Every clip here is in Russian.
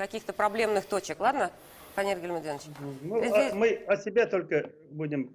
каких-то проблемных точек. Ладно, Фанир Гильмудинович? Ну, мы о себе только будем...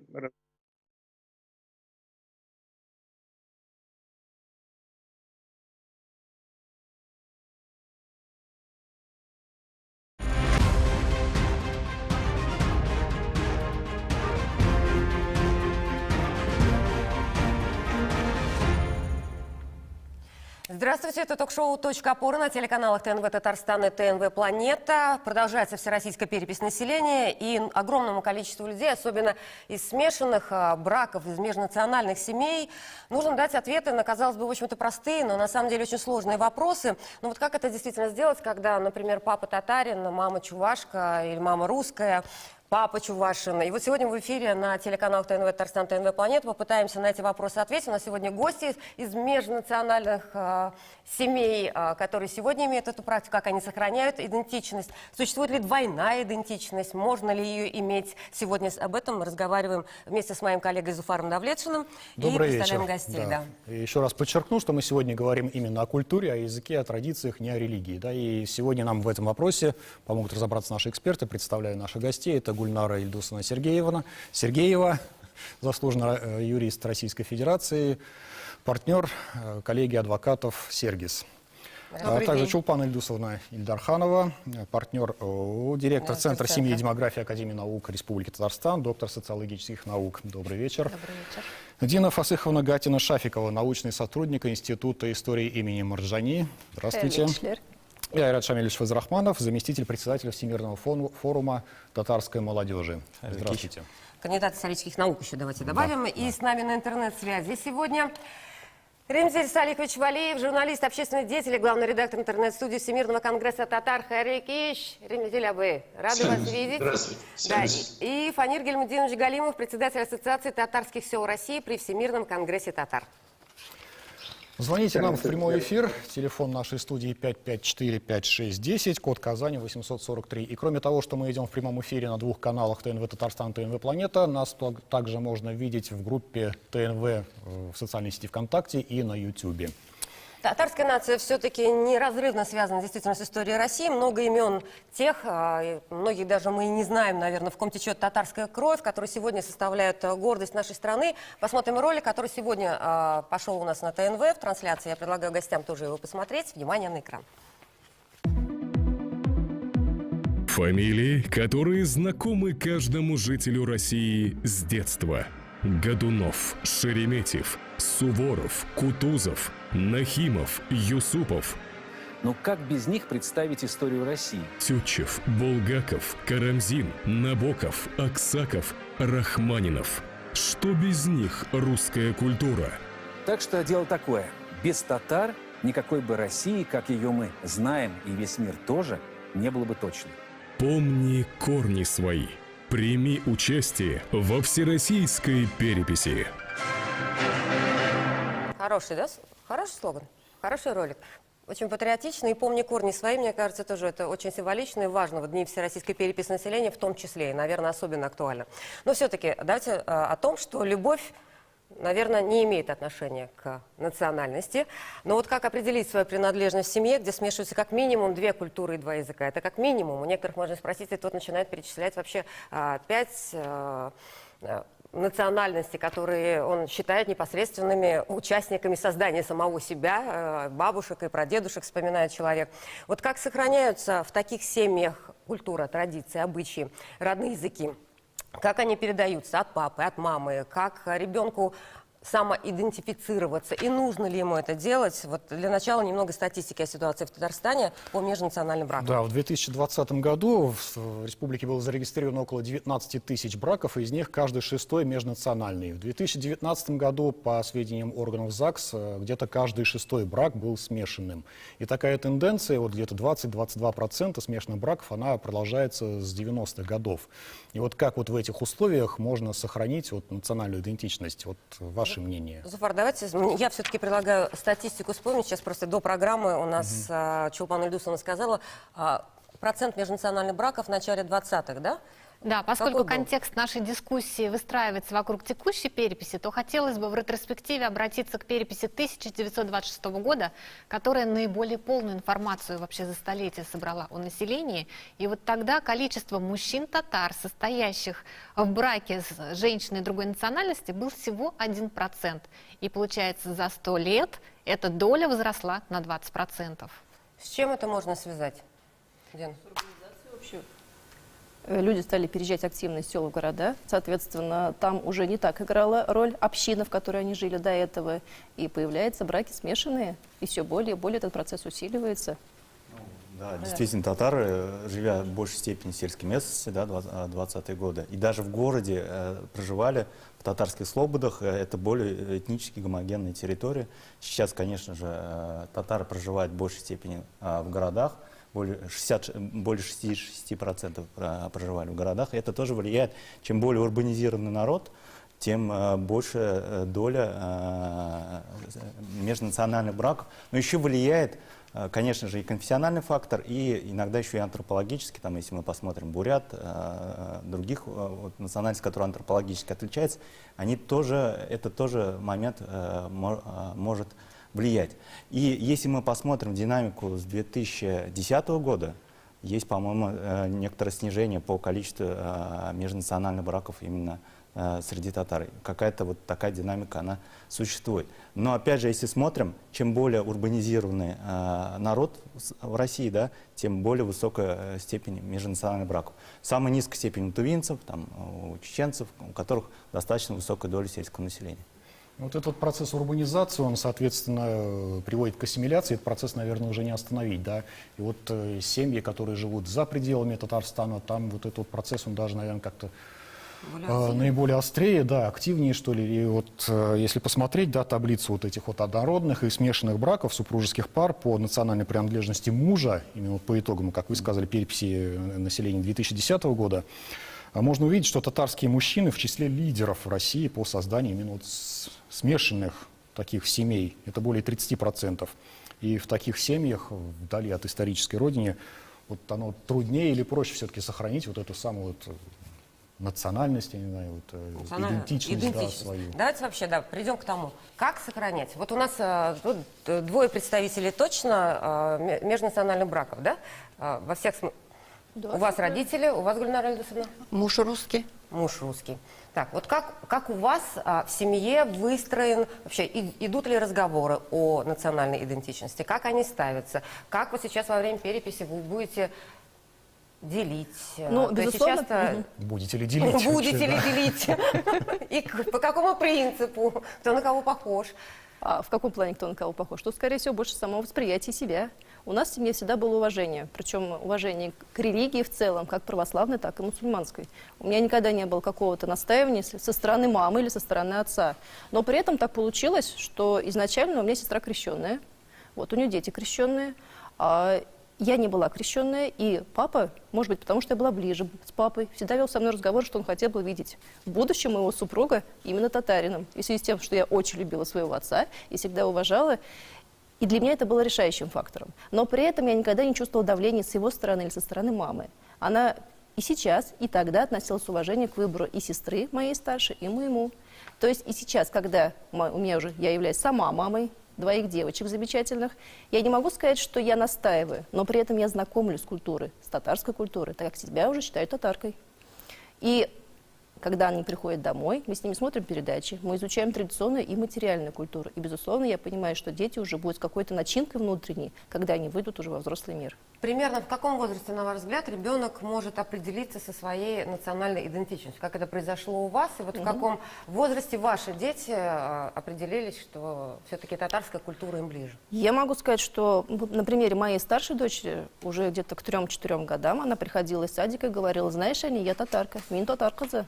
Здравствуйте, это ток-шоу «Точка опоры» на телеканалах ТНВ Татарстан и ТНВ Планета. Продолжается всероссийская перепись населения, и огромному количеству людей, особенно из смешанных браков, из межнациональных семей, нужно дать ответы на, казалось бы, в общем-то простые, но на самом деле очень сложные вопросы. Но вот как это действительно сделать, когда, например, папа татарин, мама чувашка или мама русская, папа чувашин. И вот сегодня в эфире на телеканалах ТНВ Татарстан, ТНВ Планета попытаемся на эти вопросы ответить. У нас сегодня гости из межнациональных семей, которые сегодня имеют эту практику, как они сохраняют идентичность. Существует ли двойная идентичность? Можно ли ее иметь? Сегодня об этом мы разговариваем вместе с моим коллегой Зуфаром Давлетшиным. Добрый и представляем вечер. гостей. Да. Да. И еще раз подчеркну, что мы сегодня говорим именно о культуре, о языке, о традициях, не о религии. Да? И сегодня нам в этом вопросе помогут разобраться наши эксперты. Представляю наших гостей. Это Гульнара Ильдусовна Сергеева, заслуженный юрист Российской Федерации, партнер коллегии адвокатов «Сергис». А также Чулпан Ильдусовна Ильдарханова, партнер, директор Центра семьи и демографии Академии наук Республики Татарстан, доктор социологических наук. Добрый вечер. Добрый вечер. Дина Фасыховна Гатина-Шафикова, научный сотрудник Института истории имени Марджани. Здравствуйте. И Айрат Шамильевич Фазрахманов, заместитель председателя Всемирного форума татарской молодежи. Здравствуйте. Кандидат исторических наук еще давайте добавим. Да, и с нами на интернет-связи сегодня Ремзель Салихович Валиев, журналист, общественный деятель, главный редактор интернет-студии Всемирного конгресса татар Харикиш. Ремзель Абы, рады вас видеть. Здравствуйте. Да, и Фанир Гильмудинович Галимов, председатель Ассоциации татарских сел России при Всемирном конгрессе татар. Звоните нам в прямой эфир. Телефон нашей студии 554-5610, код Казани 843. И кроме того, что мы идем в прямом эфире на двух каналах ТНВ Татарстан, ТНВ Планета, нас также можно видеть в группе ТНВ в социальной сети ВКонтакте и на Ютубе. Татарская нация все-таки неразрывно связана действительно с историей России. Много имен тех, многих даже мы не знаем, наверное, в ком течет татарская кровь, которые сегодня составляют гордость нашей страны. Посмотрим ролик, который сегодня пошел у нас на ТНВ в трансляции. Я предлагаю гостям тоже его посмотреть. Внимание на экран. Фамилии, которые знакомы каждому жителю России с детства. Годунов, Шереметьев, Суворов, Кутузов, Нахимов, Юсупов. Но как без них представить историю России? Тютчев, Булгаков, Карамзин, Набоков, Аксаков, Рахманинов. Что без них русская культура? Так что дело такое. Без татар никакой бы России, как ее мы знаем, и весь мир тоже, не было бы точно. Помни корни свои. Прими участие во всероссийской переписи. Хороший, да? Хороший слоган, хороший ролик. Очень патриотичный. И «Помни корни свои», мне кажется, тоже это очень символично и важно в дни всероссийской переписи населения в том числе, и, наверное, особенно актуально. Но все-таки давайте о том, что любовь, наверное, не имеет отношения к национальности. Но вот как определить свою принадлежность в семье, где смешиваются как минимум две культуры и два языка? Это как минимум. У некоторых можно спросить, и тот начинает перечислять вообще 5 национальностей, которые он считает непосредственными участниками создания самого себя, бабушек и прадедушек, вспоминает человек. Вот как сохраняются в таких семьях культура, традиции, обычаи, родные языки? Как они передаются от папы, от мамы, как ребенку самоидентифицироваться и нужно ли ему это делать? Вот для начала немного статистики о ситуации в Татарстане по межнациональным бракам. Да, в 2020 году в республике было зарегистрировано около 19 тысяч браков, и из них каждый шестой межнациональный. В 2019 году, по сведениям органов ЗАГС, где-то каждый шестой брак был смешанным. И такая тенденция, вот где-то 20-22% смешанных браков, она продолжается с 90-х годов. И вот как вот в этих условиях можно сохранить вот национальную идентичность? Вот ваше мнение. Зуфар, давайте, я все-таки предлагаю статистику вспомнить. Сейчас просто до программы у нас Чулпан Ильдусовна сказала, процент межнациональных браков в начале 20-х, да? Да, поскольку Какой был? контекст нашей дискуссии выстраивается вокруг текущей переписи, то хотелось бы в ретроспективе обратиться к переписи 1926 года, которая наиболее полную информацию вообще за столетие собрала о населении. И вот тогда количество мужчин-татар, состоящих в браке с женщиной другой национальности, был всего 1%. И получается, за 100 лет эта доля возросла на 20%. С чем это можно связать? Дин? Люди стали переезжать активно из сел в города, соответственно, там уже не так играла роль община, в которой они жили до этого, и появляются браки смешанные, и все более и более этот процесс усиливается. Да, действительно, татары, живя в большей степени в сельской местности, да, 20-е годы, и даже в городе проживали в татарских слободах, это более этнически гомогенные территории. Сейчас, конечно же, татары проживают в большей степени в городах, более 66% проживали в городах. Это тоже влияет. Чем более урбанизированный народ, тем больше доля межнациональных браков. Но еще влияет, конечно же, и конфессиональный фактор, и иногда еще и антропологический. Там, если мы посмотрим бурят, других национальностей, которые антропологически отличаются, это тоже момент может влиять. И если мы посмотрим динамику с 2010 года, есть, по-моему, некоторое снижение по количеству межнациональных браков именно среди татар. Какая-то вот такая динамика, она существует. Но опять же, если смотрим, чем более урбанизированный народ в России, да, тем более высокая степень межнациональных браков. Самая низкая степень у тувинцев, там, у чеченцев, у которых достаточно высокая доля сельского населения. Вот этот процесс урбанизации, он, соответственно, приводит к ассимиляции. Этот процесс, наверное, уже не остановить, да. И вот семьи, которые живут за пределами Татарстана, там вот этот вот процесс, он даже, наверное, как-то наиболее острее, да, активнее, что ли. И вот если посмотреть, да, таблицу вот этих вот однородных и смешанных браков, супружеских пар по национальной принадлежности мужа, именно вот по итогам, как вы сказали, переписи населения 2010 года, можно увидеть, что татарские мужчины в числе лидеров в России по созданию именно вот смешанных таких семей. Это более 30%. И в таких семьях, вдали от исторической родины, вот оно труднее или проще все-таки сохранить вот эту самую вот национальность, я не знаю, вот, идентичность. Да, свою. Давайте вообще, да, придем к тому, как сохранять. Вот у нас тут двое представителей точно межнациональных браков, да? Во всех смыслах. Да, у вас родители, у вас, Гульнара Ильдусовна? Муж русский. Муж русский. Так, вот как у вас в семье выстроен, вообще идут ли разговоры о национальной идентичности, как они ставятся, как вот сейчас во время переписи вы будете делить? Ну, безусловно. Будете ли делить? Будете ли делить? И по какому принципу? Кто на кого похож? А в каком плане кто на кого похож? Что, скорее всего, больше самого восприятия себя. У нас в семье всегда было уважение, причем уважение к религии в целом, как православной, так и мусульманской. У меня никогда не было какого-то настаивания со стороны мамы или со стороны отца. Но при этом так получилось, что изначально у меня сестра крещенная, вот у нее дети крещенные, а я не была крещенная, и папа, может быть, потому что я была ближе с папой, всегда вел со мной разговор, что он хотел бы видеть в будущем моего супруга именно татарином. И в связи с тем, что я очень любила своего отца и всегда уважала, и для меня это было решающим фактором. Но при этом я никогда не чувствовала давления с его стороны или со стороны мамы. Она и сейчас, и тогда относилась с уважением к выбору и сестры моей старшей, и моему. То есть и сейчас, когда я являюсь сама мамой двоих девочек замечательных, я не могу сказать, что я настаиваю, но при этом я знакомлюсь с культурой, с татарской культурой, так как себя уже считаю татаркой. И когда они приходят домой, мы с ними смотрим передачи, мы изучаем традиционную и материальную культуру. И, безусловно, я понимаю, что дети уже будут с какой-то начинкой внутренней, когда они выйдут уже во взрослый мир. Примерно в каком возрасте, на ваш взгляд, ребенок может определиться со своей национальной идентичностью? Как это произошло у вас? И вот в каком возрасте ваши дети определились, что все-таки татарская культура им ближе? Я могу сказать, что на примере моей старшей дочери уже где-то к 3-4 годам она приходила из садика и говорила: знаешь, Аня, я татарка, мин татарка.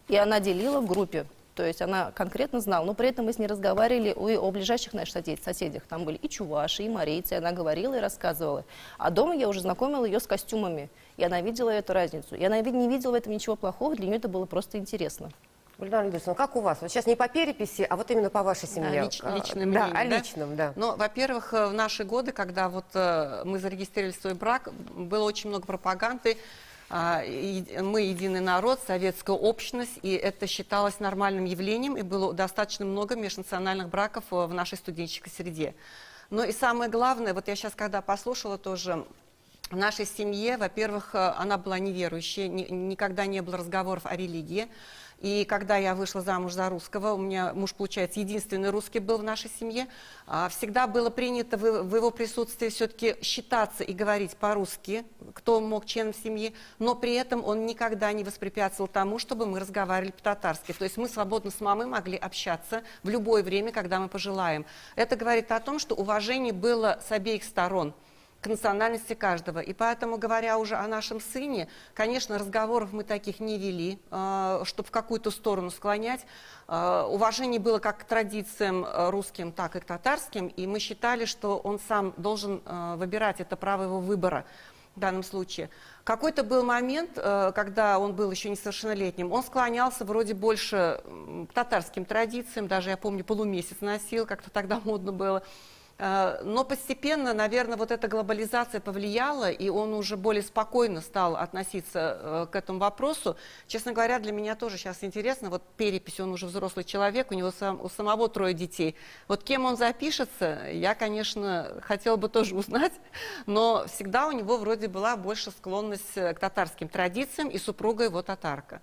И она делила в группе. То есть она конкретно знала, но при этом мы с ней разговаривали и о ближайших наших соседях. Там были и чуваши, и марийцы, и она говорила и рассказывала. А дома я уже знакомила ее с костюмами, и она видела эту разницу. И она не видела в этом ничего плохого, для нее это было просто интересно. Гульнара Ильдусовна, как у вас? Вот сейчас не по переписи, а вот именно по вашей семье. Личное мнение, да? О личном, да. Ну, во-первых, в наши годы, когда вот мы зарегистрировали свой брак, было очень много пропаганды Мы единый народ, советская общность, и это считалось нормальным явлением, и было достаточно много межнациональных браков в нашей студенческой среде. Но и самое главное, вот я сейчас, когда послушала тоже, в нашей семье, во-первых, она была неверующая, никогда не было разговоров о религии. И когда я вышла замуж за русского, у меня муж, получается, единственный русский был в нашей семье, всегда было принято в его присутствии все-таки считаться и говорить по-русски, кто мог членом семьи, но при этом он никогда не воспрепятствовал тому, чтобы мы разговаривали по-татарски. То есть мы свободно с мамой могли общаться в любое время, когда мы пожелаем. Это говорит о том, что уважение было с обеих сторон к национальности каждого. И поэтому, говоря уже о нашем сыне, конечно, разговоров мы таких не вели, чтобы в какую-то сторону склонять. Уважение было как к традициям русским, так и к татарским, и мы считали, что он сам должен выбирать, это право его выбора в данном случае. Какой-то был момент, когда он был еще несовершеннолетним, он склонялся вроде больше к татарским традициям, даже, я помню, полумесяц носил, как-то тогда модно было. Но постепенно, наверное, вот эта глобализация повлияла, и он уже более спокойно стал относиться к этому вопросу. Честно говоря, для меня тоже сейчас интересно, вот перепись, он уже взрослый человек, у него у самого 3 детей. Вот кем он запишется, я, конечно, хотела бы тоже узнать, но всегда у него вроде была больше склонность к татарским традициям, и супруга его татарка.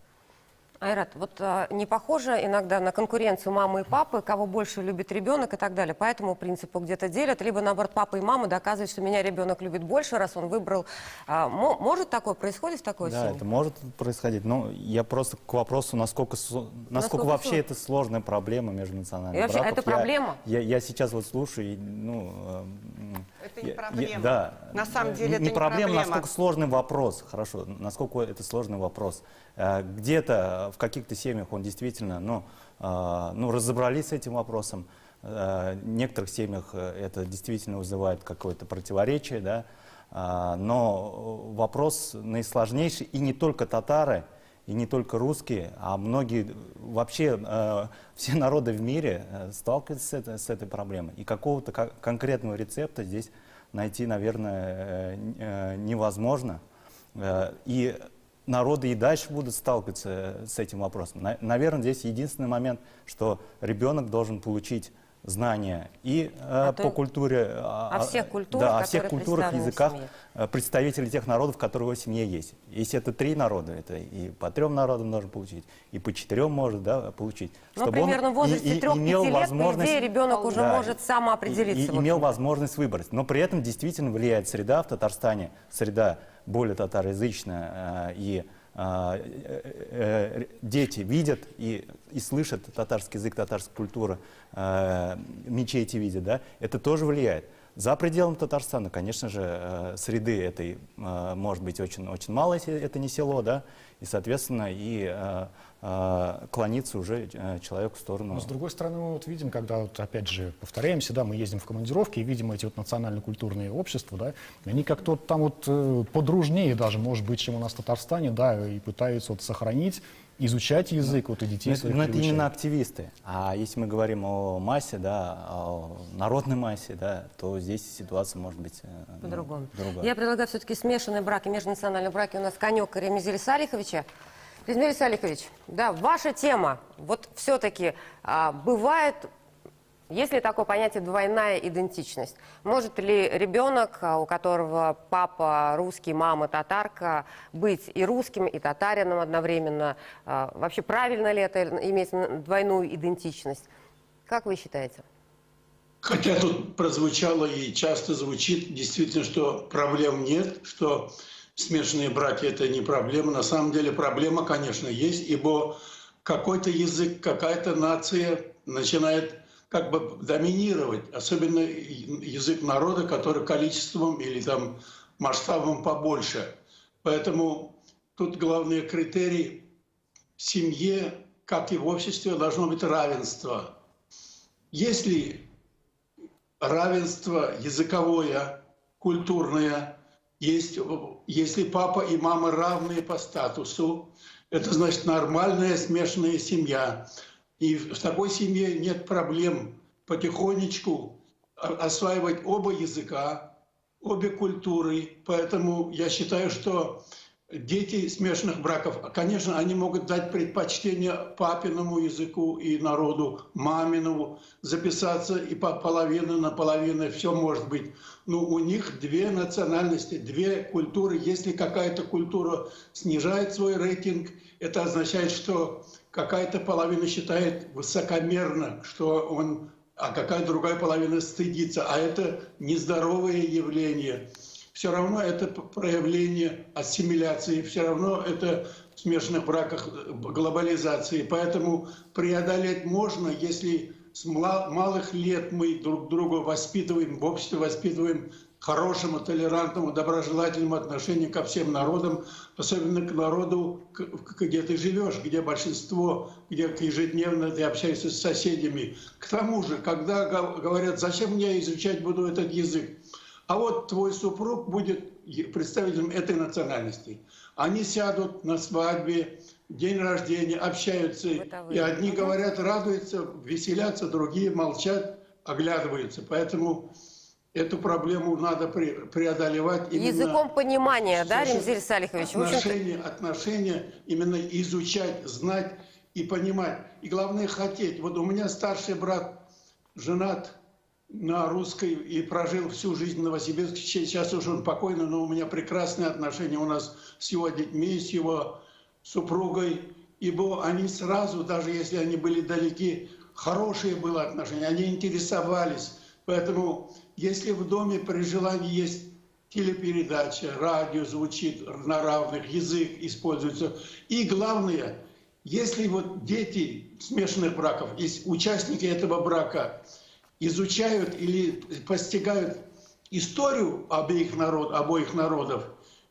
Айрат, вот не похоже иногда на конкуренцию мамы и папы, кого больше любит ребенок и так далее. По этому принципу где-то делят, либо наоборот папа и мама доказывают, что меня ребенок любит больше, раз он выбрал. Может такое происходит в такой семье? Да, это может происходить. Но я просто к вопросу, насколько вообще это сложная проблема межнациональных браков. Вообще, это проблема? Я сейчас вот слушаю, это не проблема. Да. На самом деле это не проблема, проблема. насколько сложный вопрос. Хорошо, насколько это сложный вопрос. Где-то в каких-то семьях он действительно, разобрались с этим вопросом. В некоторых семьях это действительно вызывает какое-то противоречие, да. Но вопрос наисложнейший, и не только татары, и не только русские, а многие, вообще все народы в мире сталкиваются с этой проблемой. И какого-то конкретного рецепта здесь найти, наверное, невозможно. И народы и дальше будут сталкиваться с этим вопросом. Наверное, здесь единственный момент, что ребенок должен получить знания и по культуре, о всех культурах, да, о всех культурах, языках в представителей тех народов, которые в его семье есть. Если это 3 народа, это и по 3 народам должен получить, и по 4 может, да, получить. Ну, примерно в возрасте 3-5 лет, по идее, ребенок уже может самоопределиться. И имел возможность выбрать. Но при этом действительно влияет среда в Татарстане, среда более татароязычная, и дети видят и слышат татарский язык, татарскую культуру, мечети видят, да, это тоже влияет. За пределами Татарстана, конечно же, среды этой может быть очень мало, если это не село, да, и, соответственно, клонится уже человек в сторону. Но с другой стороны, мы вот видим, когда, вот, опять же, повторяемся, да, мы ездим в командировки и видим эти вот национально-культурные общества, да, они как-то там вот подружнее даже, может быть, чем у нас в Татарстане, да, и пытаются вот сохранить, изучать язык, вот и детей своих Но это приучать. именно активисты. А если мы говорим о массе, да, о народной массе, да, то здесь ситуация может быть по-другому. другая. Я предлагаю все-таки смешанные браки, межнациональные браки. У нас конек Ремизеля Салиховича. Ремизель Салихович, да, ваша тема. Вот все-таки бывает, есть ли такое понятие двойная идентичность? Может ли ребенок, у которого папа русский, мама татарка, быть и русским, и татарином одновременно? Вообще правильно ли это иметь двойную идентичность? Как вы считаете? Хотя тут прозвучало и часто звучит действительно, что проблем нет, что смешанные браки – это не проблема. На самом деле проблема, конечно, есть, ибо какой-то язык, какая-то нация начинает как бы доминировать, особенно язык народа, который количеством или там масштабом побольше. Поэтому тут главный критерий в семье, как и в обществе, должно быть равенство. Если равенство языковое, культурное, если папа и мама равные по статусу, это значит нормальная смешанная семья. И в такой семье нет проблем потихонечку осваивать оба языка, обе культуры. Поэтому я считаю, что дети смешанных браков, конечно, они могут дать предпочтение папиному языку и народу, маминому, записаться и половину на половину, все может быть. Но у них две национальности, две культуры. Если какая-то культура снижает свой рейтинг, это означает, что какая-то половина считает высокомерно, а какая-то другая половина стыдится. А это нездоровое явление. Все равно это проявление ассимиляции, все равно это в смешанных браках глобализации. Поэтому преодолеть можно, если с малых лет мы друг друга воспитываем, в обществе воспитываем хорошему, толерантному, доброжелательному отношению ко всем народам, особенно к народу, где ты живешь, где большинство, где ежедневно ты общаешься с соседями. К тому же, когда говорят, зачем мне изучать буду этот язык, а вот твой супруг будет представителем этой национальности. Они сядут на свадьбе, день рождения, общаются. И одни говорят, радуются, веселятся, другие молчат, оглядываются. Поэтому эту проблему надо преодолевать. Языком понимания, да, Ремзиль Салихович? Отношения именно изучать, знать и понимать. И главное хотеть. Вот у меня старший брат женат на русской и прожил всю жизнь в Новосибирске. Сейчас уже он покойный, но у меня прекрасные отношения у нас с его детьми, с его супругой. Ибо они сразу, даже если они были далеки, хорошие были отношения, они интересовались. Поэтому если в доме при желании есть телепередача, радио звучит на равных, язык используется. И главное, если вот дети смешанных браков, участники этого брака, изучают или постигают историю обоих народов,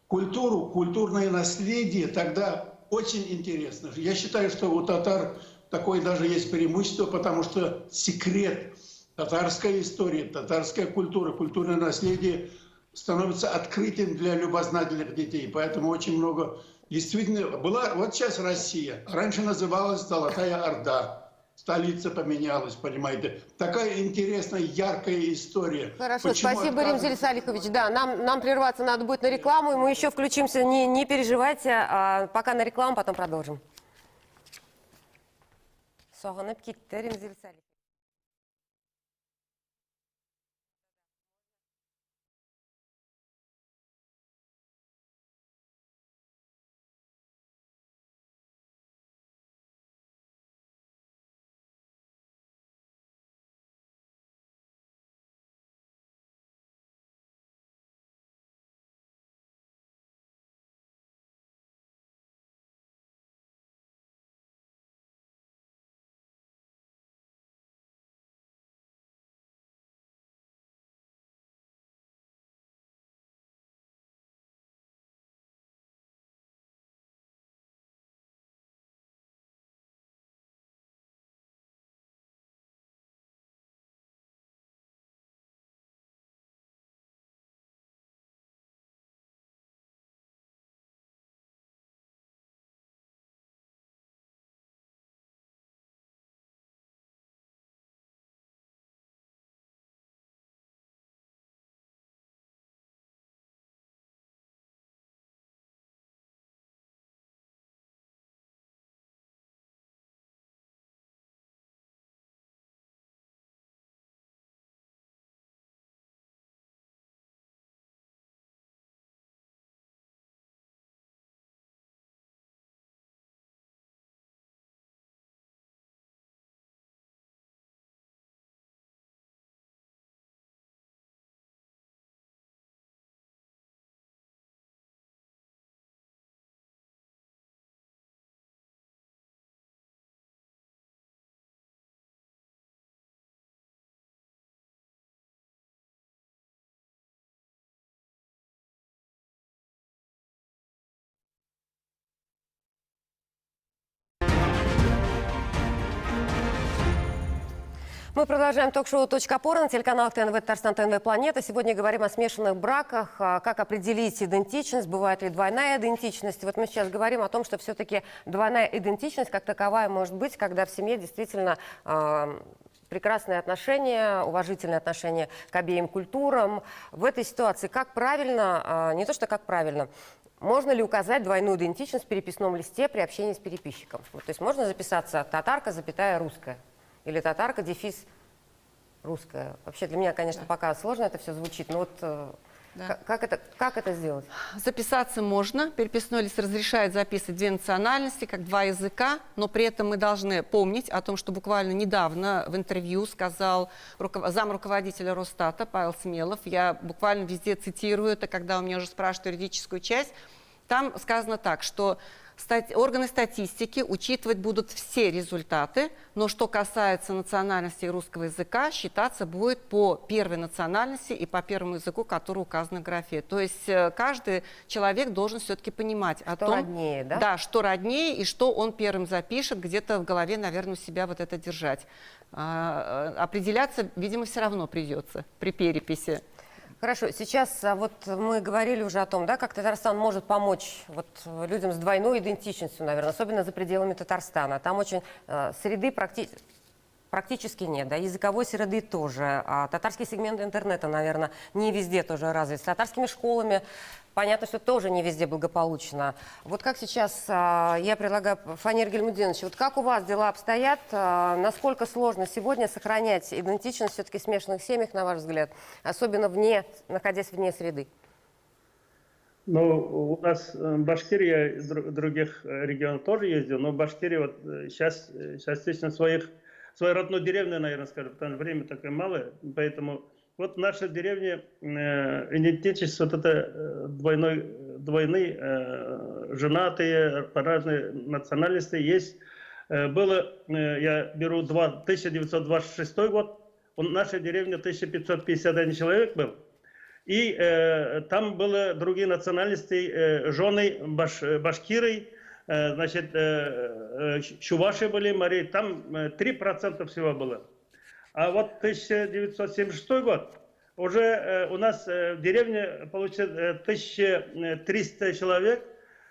культуру, культурное наследие, тогда очень интересно. Я считаю, что у татар такое даже есть преимущество, потому что секрет татарской истории, татарская культура, культурное наследие становится открытым для любознательных детей. Поэтому очень много... Действительно, вот сейчас Россия, раньше называлась Золотая Орда. Столица поменялась, понимаете. Такая интересная, яркая история. Хорошо, Почему спасибо, Ремзиль Салихович. Да, нам прерваться надо будет на рекламу, и мы еще включимся, не переживайте. Пока на рекламу, потом продолжим. Согынып кетті Ремзиль Салихович. Мы продолжаем ток-шоу «Точка опоры» на телеканалах ТНВ Татарстан, ТНВ Планета. Сегодня говорим о смешанных браках, как определить идентичность, бывает ли двойная идентичность. Вот мы сейчас говорим о том, что все-таки двойная идентичность как таковая может быть, когда в семье действительно прекрасные отношения, уважительные отношения к обеим культурам. В этой ситуации как правильно, не то что как правильно, можно ли указать двойную идентичность в переписном листе при общении с переписчиком? Вот, то есть можно записаться татарка, запятая русская, или татарка, дефис русская. Вообще для меня, конечно, пока сложно это все звучит, но вот как это сделать? Записаться можно. Переписной лист разрешает записывать две национальности, как два языка, но при этом мы должны помнить о том, что буквально недавно в интервью сказал замруководителя Росстата Павел Смелов, я буквально везде цитирую это, когда у меня уже спрашивают юридическую часть, там сказано так, что органы статистики учитывать будут все результаты, но что касается национальности русского языка, считаться будет по первой национальности и по первому языку, который указан в графе. То есть каждый человек должен все-таки понимать о том, роднее, да? Да, что роднее и что он первым запишет, где-то в голове, наверное, у себя вот это держать. Определяться, видимо, все равно придется при переписи. Хорошо, сейчас вот мы говорили уже о том, да, как Татарстан может помочь вот людям с двойной идентичностью, наверное, особенно за пределами Татарстана. Там очень среды практически нет, да, языковой среды тоже. А татарский сегмент интернета, наверное, не везде тоже развит. С татарскими школами понятно, что тоже не везде благополучно. Вот как сейчас, я предлагаю, Фанир Гельмудинович, вот как у вас дела обстоят? Насколько сложно сегодня сохранять идентичность все-таки в смешанных семьях, на ваш взгляд, особенно находясь вне среды? Ну, у нас Башкирия, других регионов тоже ездил, но в Башкирии вот сейчас частично своей родной деревни, наверное, скажем, потому что время такое малое, поэтому вот в нашей деревне идентичность вот это двойные, женатые, по разной национальности есть. Было, я беру 1926 год, в нашей деревне 1551 человек был. И там были другие национальности, жены башкиры, значит, чуваши были, мари, там 3% всего было. А вот 1976 год уже у нас в деревне получается 1300 человек,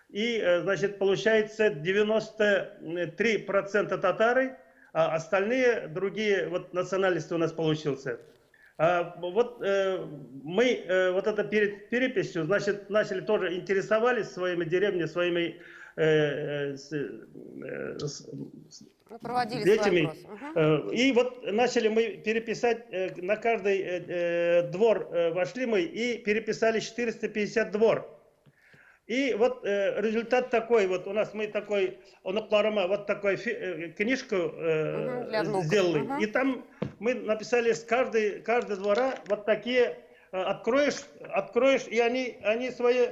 и, значит, получается 93% татары, а остальные другие вот национальности у нас получился. Вот мы вот это перед переписью, значит, начали тоже интересовались своими деревнями, своими проводили детьми. И вот начали мы переписать, на каждый двор вошли мы и переписали 450 двор. И вот результат такой, вот у нас мы такой, вот такую книжку сделали. И там мы написали с каждой двора вот такие, откроешь, и они свои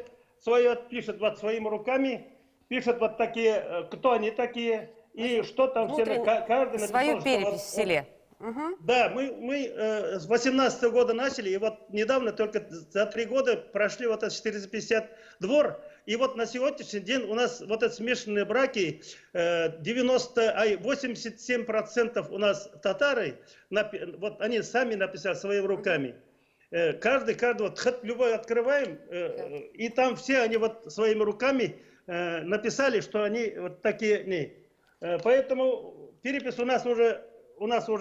пишут вот своими руками, пишут вот такие, кто они такие, и что там все, каждый написал. Свою перепись в селе. Да, мы с 18 года начали, и вот недавно, только за 3 года прошли вот это 450 двор, и вот на сегодняшний день у нас вот эти смешанные браки, 87% у нас татары, вот они сами написали своими руками. Каждый, вот любой открываем, и там все они вот своими руками написали, что они вот такие. Поэтому перепись у нас уже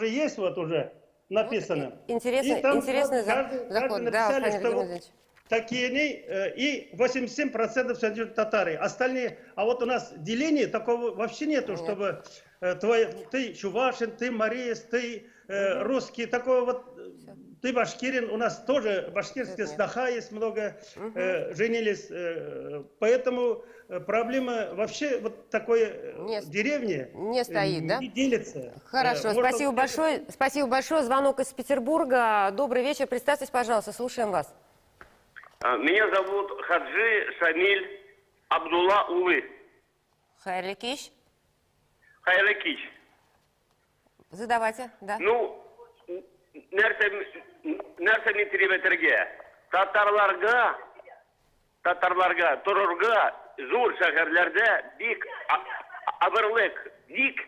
есть, вот уже написано. Интересный заход, написали, что вот такие и 87% все татары. Остальные, а вот у нас деления такого вообще нету, чтобы ты чувашин, ты мариец, ты русский, такого вот, ты башкирин, у нас тоже башкирские сдаха есть много, женились, поэтому проблема вообще вот такой деревни не стоит, да? Не делится. Хорошо, спасибо большое. Спасибо большое. Звонок из Петербурга. Добрый вечер. Представьтесь, пожалуйста, слушаем вас. Меня зовут Хаджи Шамиль Абдулла Улы. Хайрликич. Хайрликич. Задавайте, да. Ну, нәрсе митриметерге. Татарларга, Торорга, зур шәһәрләрдә бик абырлык, бик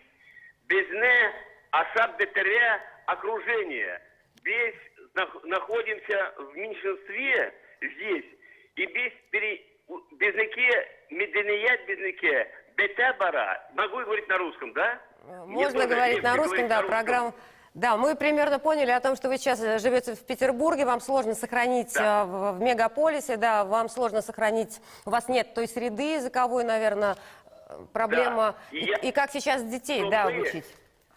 безне ашап бетерә окружение. Без находимся в меньшинстве здесь, и безнеке, меденият безнеке, бета бара. Могу говорить на русском, да? Можно говорить на русском, да, программа Да, мы примерно поняли о том, что вы сейчас живете в Петербурге, вам сложно сохранить в мегаполисе, да, вам сложно сохранить, у вас нет той среды языковой, наверное, проблема. Да. И как сейчас детей, Но да, мы, обучить?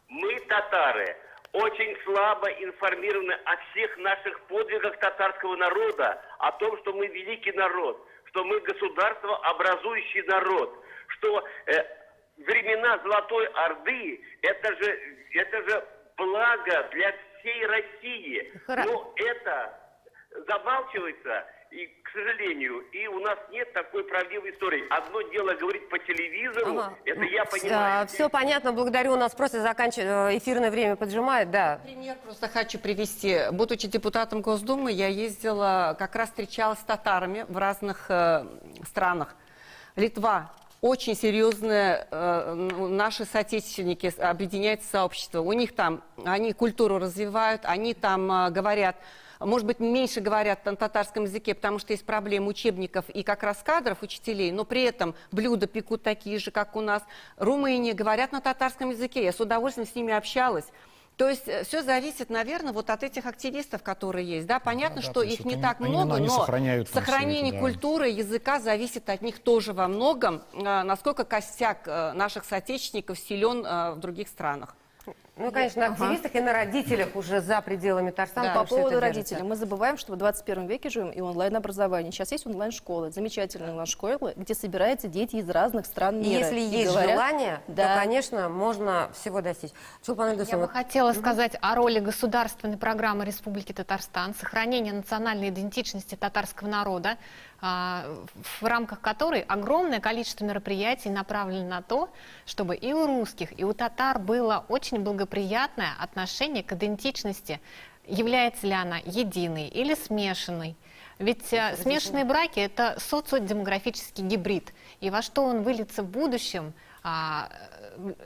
Мы, татары, очень слабо информированы о всех наших подвигах татарского народа, о том, что мы великий народ, что мы государство, образующий народ, что времена Золотой Орды это же благо для всей России. Но это замалчивается, и, к сожалению, и у нас нет такой правдивой истории. Одно дело говорить по телевизору, это я понимаю. Все понятно, благодарю. У нас просто эфирное время поджимает, да. Пример просто хочу привести. Будучи депутатом Госдумы, я ездила, как раз встречалась с татарами в разных странах. Литва. Очень серьезные наши соотечественники объединяют сообщество. У них там, они культуру развивают, они там говорят, может быть, меньше говорят на татарском языке, потому что есть проблемы учебников и как раз кадров учителей, но при этом блюда пекут такие же, как у нас. Румынии говорят на татарском языке, я с удовольствием с ними общалась. То есть все зависит, наверное, вот от этих активистов, которые есть. Да, понятно, что их не так много, но сохранение культуры, языка зависит от них тоже во многом, насколько костяк наших соотечественников силен в других странах. Ну, конечно, на активистах и на родителях уже за пределами Татарстана. По поводу родителей. Мы забываем, что в 21 веке живем и онлайн-образование. Сейчас есть онлайн-школы, замечательные онлайн-школы, где собираются дети из разных стран мира. Если есть желание, то, конечно, можно всего достичь. Я бы хотела сказать о роли государственной программы Республики Татарстан, сохранения национальной идентичности татарского народа, в рамках которой огромное количество мероприятий направлено на то, чтобы и у русских, и у татар было очень благоприятное отношение к идентичности, является ли она единой или смешанной. Ведь смешанные браки – это социодемографический гибрид, и во что он выльется в будущем,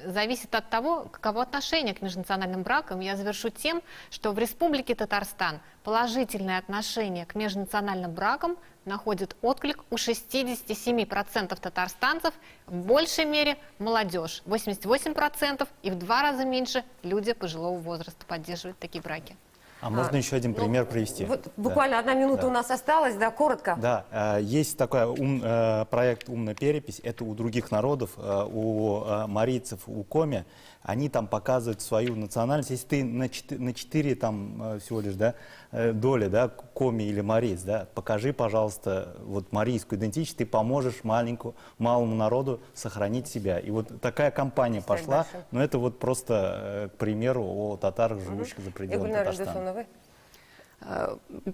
зависит от того, каково отношение к межнациональным бракам. Я завершу тем, что в Республике Татарстан положительное отношение к межнациональным бракам находит отклик у 67% татарстанцев, в большей мере молодежь, 88%, и в 2 раза меньше люди пожилого возраста поддерживают такие браки. А можно еще один пример привести? Вот буквально 1 минута у нас осталась, да, коротко. Да, есть такой проект «Умная перепись», это у других народов, у марийцев, у коми, они там показывают свою национальность. Если ты на 4 там всего лишь, да, доли, да, коми или мариец, да, покажи, пожалуйста, вот марийскую идентичность, ты поможешь малому народу сохранить себя. И вот такая кампания пошла, но это вот просто, к примеру, о татарах, живущих за пределами Татарстана.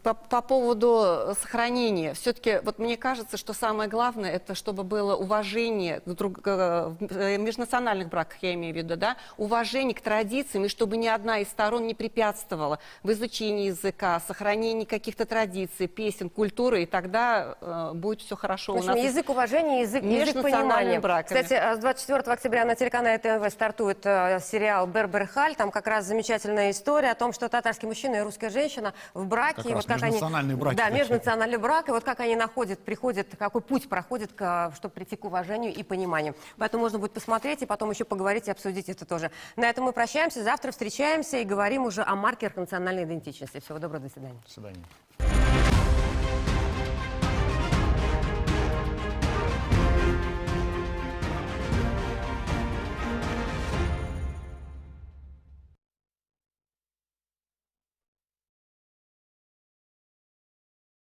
По поводу сохранения, все-таки вот мне кажется, что самое главное, это чтобы было уважение в межнациональных браках, я имею в виду, да, уважение к традициям, и чтобы ни одна из сторон не препятствовала в изучении языка, сохранении каких-то традиций, песен, культуры, и тогда будет все хорошо. В общем, язык уважения, язык понимания. Кстати, с 24 октября на телеканале ТНВ стартует сериал «Берберхаль». Там как раз замечательная история о том, что татарский мужчина и русская женщина в браке. Как раз межнациональный брак. Да, межнациональный брак. И вот как они приходят, какой путь проходят, чтобы прийти к уважению и пониманию. Поэтому можно будет посмотреть и потом еще поговорить и обсудить это тоже. На этом мы прощаемся. Завтра встречаемся и говорим уже о маркерах национальной идентичности. Всего доброго, до свидания. До свидания.